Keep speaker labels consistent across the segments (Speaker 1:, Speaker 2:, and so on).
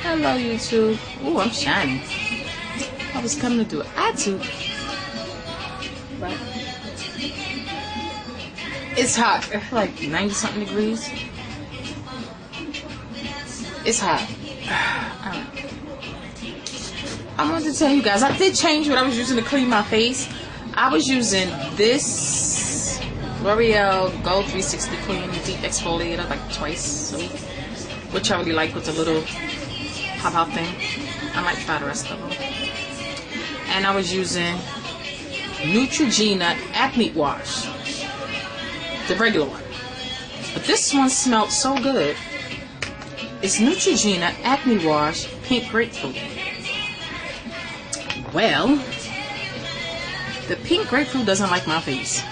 Speaker 1: Hello, YouTube. Ooh, I'm shining. I was coming to do an attitude, but it's hot. I feel like 90-something degrees. It's hot. I wanted to tell you guys, I did change what I was using to clean my face. I was using this L'Oreal Go 360 Clean Deep Exfoliator like twice a week, which I really like with the little pop-out thing. I might try the rest of them. And I was using Neutrogena Acne Wash, the regular one. But this one smelled so good. It's Neutrogena Acne Wash Pink Grapefruit. Well, the pink grapefruit doesn't like my face.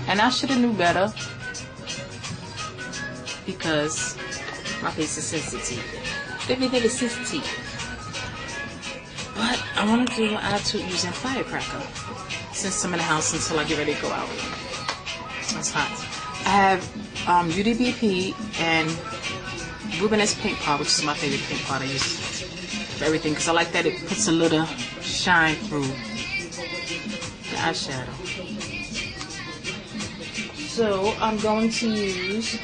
Speaker 1: And I should have knew better, because my face is sensitive. Very, very sensitive. But I want to do an attitude using Firecracker, since I'm in the house until I get ready to go out. It's hot. I have UDBP and Rubeness Paint Pot, which is my favorite paint pot I use for everything, because I like that it puts a little shine through the eyeshadow. So I'm going to use,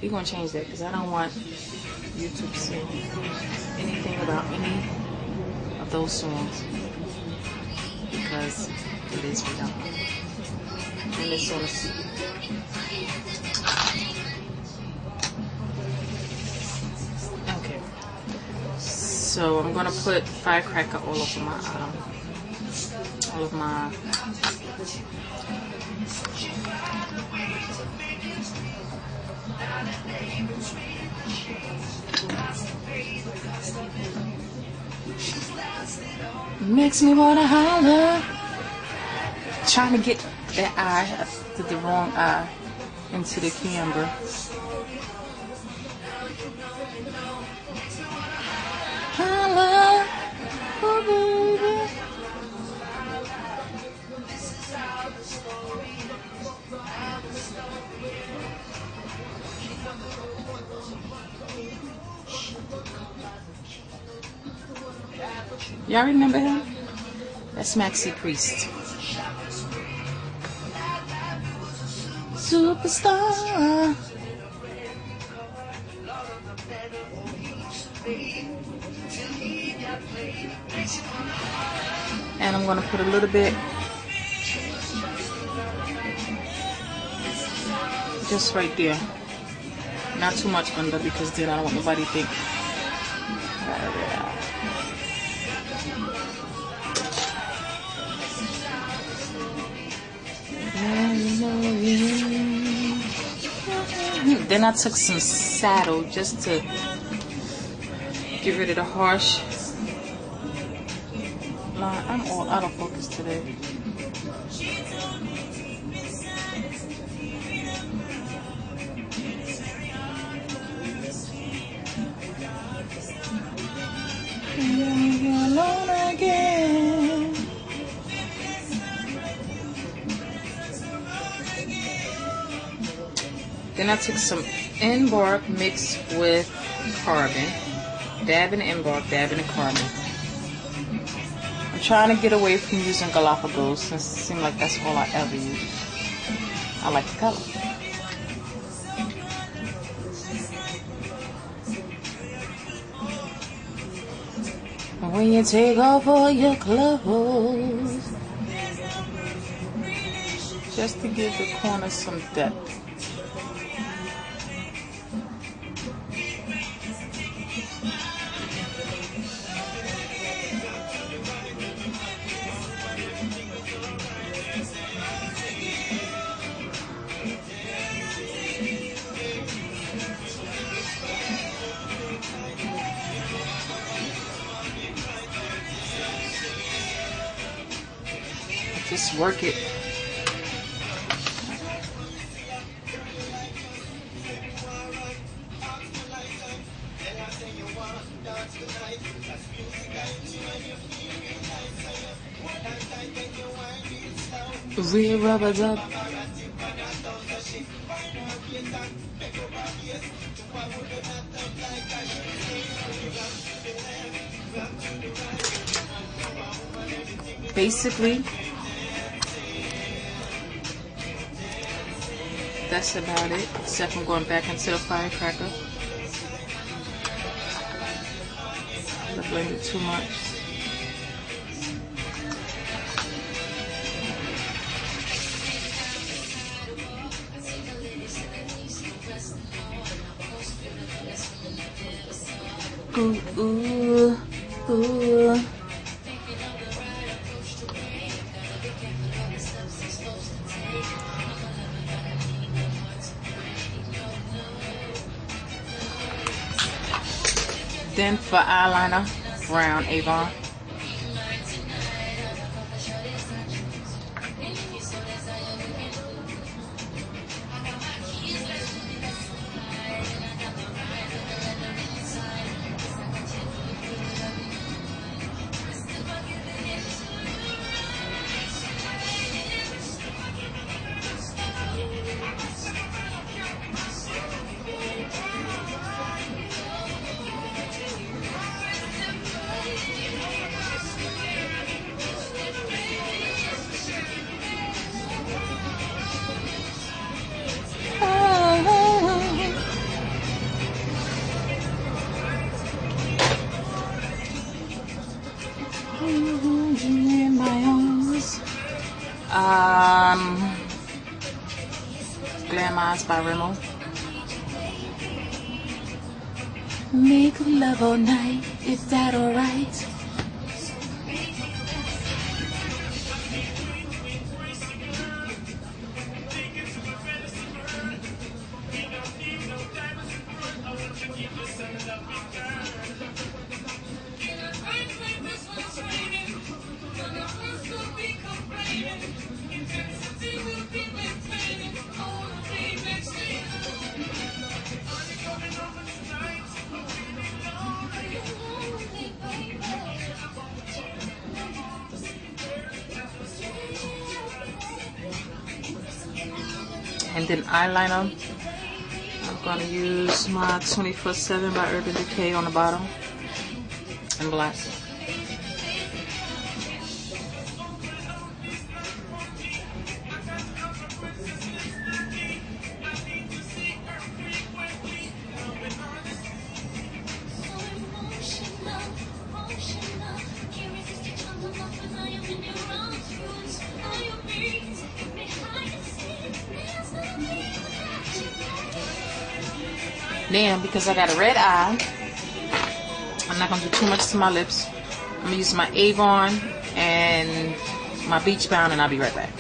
Speaker 1: we're going to change that because I don't want YouTube to say anything about any of those songs, because it is for them. And it's sort of okay. So I'm gonna put Firecracker all over my makes me wanna holler. Trying to get that eye, the wrong eye, into the camera. Holla, oh baby. Y'all remember him? That's Maxi Priest. Superstar. And I'm gonna put a little bit just right there. Not too much under, because then I don't want nobody to think. Then I took some saddle just to get rid of the harsh line. I'm all out of focus today. Alone again. Then I took some Embark mixed with carbon. Dabbing the Embark, dabbing the carbon. I'm trying to get away from using Galapagos, since it seems like that's all I ever use. I like the color. When you take off all your clothes, just to give the corner some depth. Just work it. Real rubber dub. basically, that's about it, except I'm going back into the firecracker. I blend it too much. Ooh, ooh, ooh. Then for eyeliner, brown Avon. In my arms. Glam Eyes by Rimmel. Make love all night, is that alright? And then eyeliner, I'm going to use my 24/7 by Urban Decay on the bottom and black. Then, because I got a red eye, I'm not going to do too much to my lips. I'm going to use my Avon and my Beach Bound, and I'll be right back.